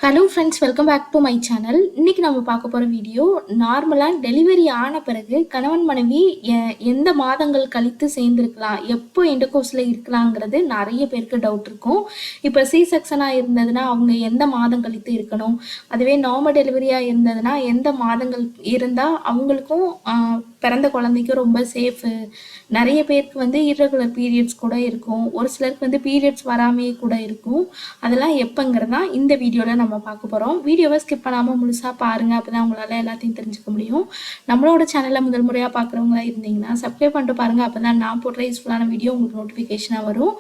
Hello friends, welcome back to my channel. இன்னைக்கு நம்ம பார்க்க போகிற வீடியோ நார்மலாக டெலிவரி ஆன பிறகு கணவன் மனைவி எந்த மாதங்கள் கழித்து சேர்ந்துருக்கலாம், எப்போ இன்டர்கோர்ஸில் இருக்கலாங்கிறது நிறைய பேருக்கு டவுட் இருக்கும். இப்போ சி செக்ஷனாக இருந்ததுன்னா அவங்க எந்த மாதம் கழித்து இருக்கணும், அதுவே நார்மல் டெலிவரியாக இருந்ததுன்னா எந்த மாதங்கள் இருந்தால் அவங்களுக்கும் பிறந்த குழந்தைக்கும் ரொம்ப சேஃபு. நிறைய பேருக்கு வந்து இர்ரெகுலர் பீரியட்ஸ் கூட இருக்கும், ஒரு சிலருக்கு வந்து பீரியட்ஸ் வராமையே கூட இருக்கும். அதெல்லாம் எப்போங்கிறதா இந்த வீடியோவில் நம்ம பார்க்க போகிறோம். வீடியோவை ஸ்கிப் பண்ணாமல் முழுசாக பாருங்கள், அப்போ தான் உங்களால் எல்லாத்தையும் தெரிஞ்சுக்க முடியும். நம்மளோட சேனலில் முதல் முறையாக பார்க்குறவங்களா இருந்தீங்கன்னா சப்ஸ்கிரைப் பண்ணிட்டு பாருங்கள், அப்போ தான் நான் போடுற யூஸ்ஃபுல்லான வீடியோ உங்களுக்கு நோட்டிஃபிகேஷனாக வரும்.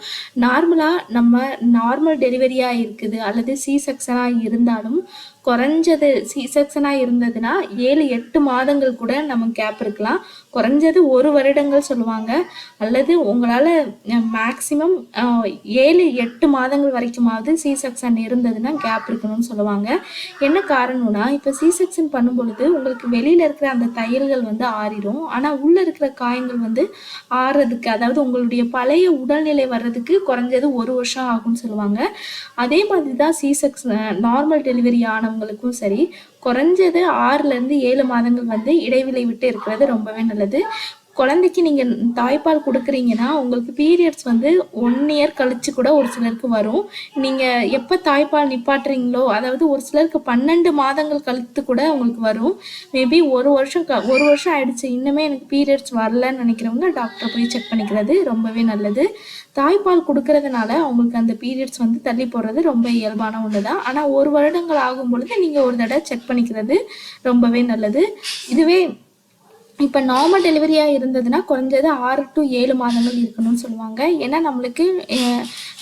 நார்மல் டெலிவரியாக இருக்குது அல்லது சி செக்ஷனாக இருந்தாலும் குறைஞ்சது சி செக்ஷனாக இருந்ததுன்னா 7-8 மாதங்கள் கூட நம்ம கேப் இருக்கலாம். குறைஞ்சது 1 வருடங்கள் சொல்லுவாங்க, அல்லது உங்களால் மேக்ஸிமம் 7-8 மாதங்கள் வரைக்குமாவது சி செக்ஷன் இருந்ததுன்னா கேப் இருக்கணும்னு சொல்லுவாங்க. என்ன காரணம்னா, இப்போ சி செக்ஷன் பண்ணும் பொழுது உங்களுக்கு வெளியில் இருக்கிற அந்த தையல்கள் வந்து ஆறிடும், ஆனால் உள்ளே இருக்கிற காயங்கள் வந்து ஆறுறதுக்கு, அதாவது உங்களுடைய பழைய உடல்நிலை வர்றதுக்கு குறைஞ்சது 1 வருஷம் ஆகும்னு சொல்லுவாங்க. அதே மாதிரி தான் சி செக்ஷன் நார்மல் டெலிவரி ஆனவங்களுக்கும் சரி, குறைஞ்சது 6லேருந்து 7 மாதங்கள் வந்து இடைவெளி விட்டு இருக்கிறது ரொம்பவே நல்லது. குழந்தைக்கு நீங்கள் தாய்ப்பால் கொடுக்குறீங்கன்னா உங்களுக்கு பீரியட்ஸ் வந்து 1 இயர் கழிச்சு கூட ஒரு சிலருக்கு வரும். நீங்கள் எப்போ தாய்ப்பால் நிப்பாட்டுறீங்களோ, அதாவது ஒரு சிலருக்கு 12 மாதங்கள் கழித்து கூட உங்களுக்கு வரும். மேபி ஒரு வருஷம் ஆயிடுச்சு இன்னுமே எனக்கு பீரியட்ஸ் வரலன்னு நினைக்கிறவங்க டாக்டர் போய் செக் பண்ணிக்கிறது ரொம்பவே நல்லது. தாய்ப்பால் கொடுக்கறதுனால அவங்களுக்கு அந்த பீரியட்ஸ் வந்து தள்ளி போடுறது ரொம்ப இயல்பான ஒன்று தான். ஆனால் 1 வருடங்கள் ஆகும் பொழுது நீங்கள் ஒரு தடவை செக் பண்ணிக்கிறது ரொம்பவே நல்லது. இதுவே இப்போ நார்மல் டெலிவரியாக இருந்ததுன்னா குறைஞ்சது 6 to 7 மாதங்கள் இருக்கணும்னு சொல்லுவாங்க. ஏன்னா நம்மளுக்கு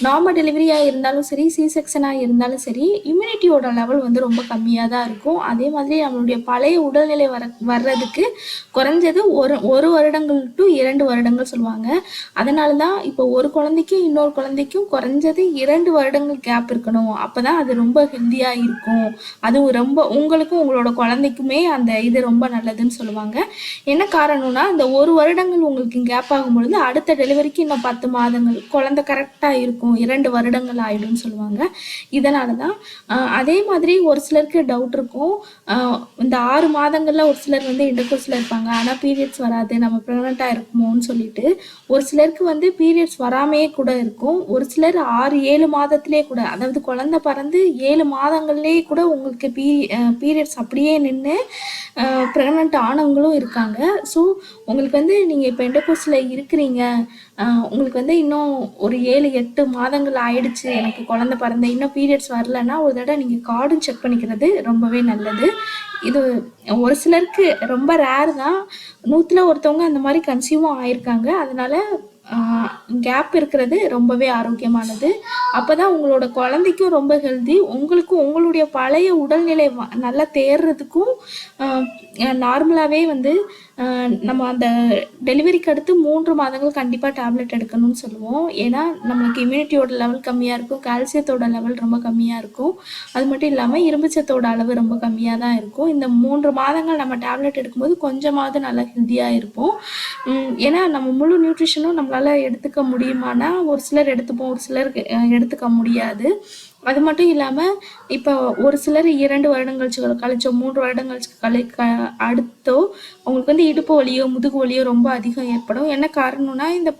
நார்மல் டெலிவரியாக இருந்தாலும் சரி, சி செக்ஷனாக இருந்தாலும் சரி, இம்யூனிட்டியோட லெவல் வந்து ரொம்ப கம்மியாக தான் இருக்கும். அதே மாதிரி நம்மளுடைய பழைய உடல்நிலை வர்றதுக்கு குறைஞ்சது ஒரு வருடங்கள் to 2 வருடங்கள் சொல்லுவாங்க. அதனால தான் இப்போ ஒரு குழந்தைக்கும் இன்னொரு குழந்தைக்கும் குறைஞ்சது 2 வருடங்கள் கேப் இருக்கணும். அப்போ தான் அது ரொம்ப ஹெல்த்தியாக இருக்கும். அதுவும் ரொம்ப உங்களுக்கும் உங்களோட குழந்தைக்குமே அந்த இது ரொம்ப நல்லதுன்னு சொல்லுவாங்க. என்ன காரணம்னா, இந்த 1 வருடங்கள் உங்களுக்கு கேப் ஆகும் பொழுது அடுத்த டெலிவரிக்கு இன்னும் 10 மாதங்கள் குழந்தை கரெக்டாக இருக்கும், 2 வருடங்கள் ஆயிடும்னு சொல்லுவாங்க. இதனால தான் அதே மாதிரி ஒரு சிலருக்கு டவுட் இருக்கும், இந்த 6 மாதங்களில் ஒரு சிலர் வந்து இன்டர்கோர்ஸில் இருப்பாங்க, ஆனால் பீரியட்ஸ் வராது, நம்ம ப்ரெக்னெண்ட்டாக இருக்குமோன்னு சொல்லிட்டு. ஒரு சிலருக்கு வந்து பீரியட்ஸ் வராமையே கூட இருக்கும். ஒரு சிலர் 6-7 மாதத்திலே கூட, அதாவது குழந்தை பிறந்து 7 மாதங்கள்லேயே கூட உங்களுக்கு பீரியட்ஸ் அப்படியே நின்று ப்ரெக்னென்ட் ஆனவங்களும் இருக்காங்க. ஸோ உங்களுக்கு வந்து நீங்கள் இப்போ இன்டர்கோர்ஸில் இருக்கிறீங்க, உங்களுக்கு வந்து இன்னும் ஒரு 7-8 மாதங்கள் ஆயிடுச்சு, எனக்கு குழந்தை பிறந்த இன்னும் பீரியட்ஸ் வரலன்னா ஒரு தடவை நீங்கள் கார்டும் செக் பண்ணிக்கிறது ரொம்பவே நல்லது. இது ஒரு சிலருக்கு ரொம்ப ரேர் தான், 100ல் ஒருத்தவங்க அந்த மாதிரி கன்சீவும் ஆயிருக்காங்க. அதனால கேப் இருக்கிறது ரொம்பவே ஆரோக்கியமானது. அப்போ தான் உங்களோட குழந்தைக்கும் ரொம்ப ஹெல்தி, உங்களுக்கும் உங்களுடைய பழைய உடல்நிலை நல்லா தேர்றதுக்கும். நார்மலாகவே வந்து நம்ம அந்த டெலிவரிக்கு அடுத்து 3 மாதங்கள் கண்டிப்பாக டேப்லெட் எடுக்கணும்னு சொல்லுவோம். ஏன்னா நம்மளுக்கு இம்யூனிட்டியோட லெவல் கம்மியாக இருக்கும், கால்சியத்தோட லெவல் ரொம்ப கம்மியாக இருக்கும், அது மட்டும் இல்லாமல் இரும்புச்சத்தோட அளவு ரொம்ப கம்மியாக தான் இருக்கும். இந்த 3 மாதங்கள் நம்ம டேப்லெட் எடுக்கும்போது கொஞ்சமாவது நல்லா ஹெல்த்தியாக இருப்போம். ஏன்னா நம்ம முழு நியூட்ரிஷனும் நம்மளால் எடுத்துக்க முடியுமானா ஒரு சிலர் எடுத்துப்போம், ஒரு சிலருக்கு எடுத்துக்க முடியாது. அது மட்டும் இல்லாமல் இப்போ ஒரு சிலர் 2 வருடங்கள் கழிச்சோ 3 வருடங்கள் அடுத்தோ அவங்களுக்கு வந்து இடுப்பு வலியோ முதுகு வலியோ ரொம்ப அதிகம் ஏற்படும். என்ன காரணம்னா, இந்த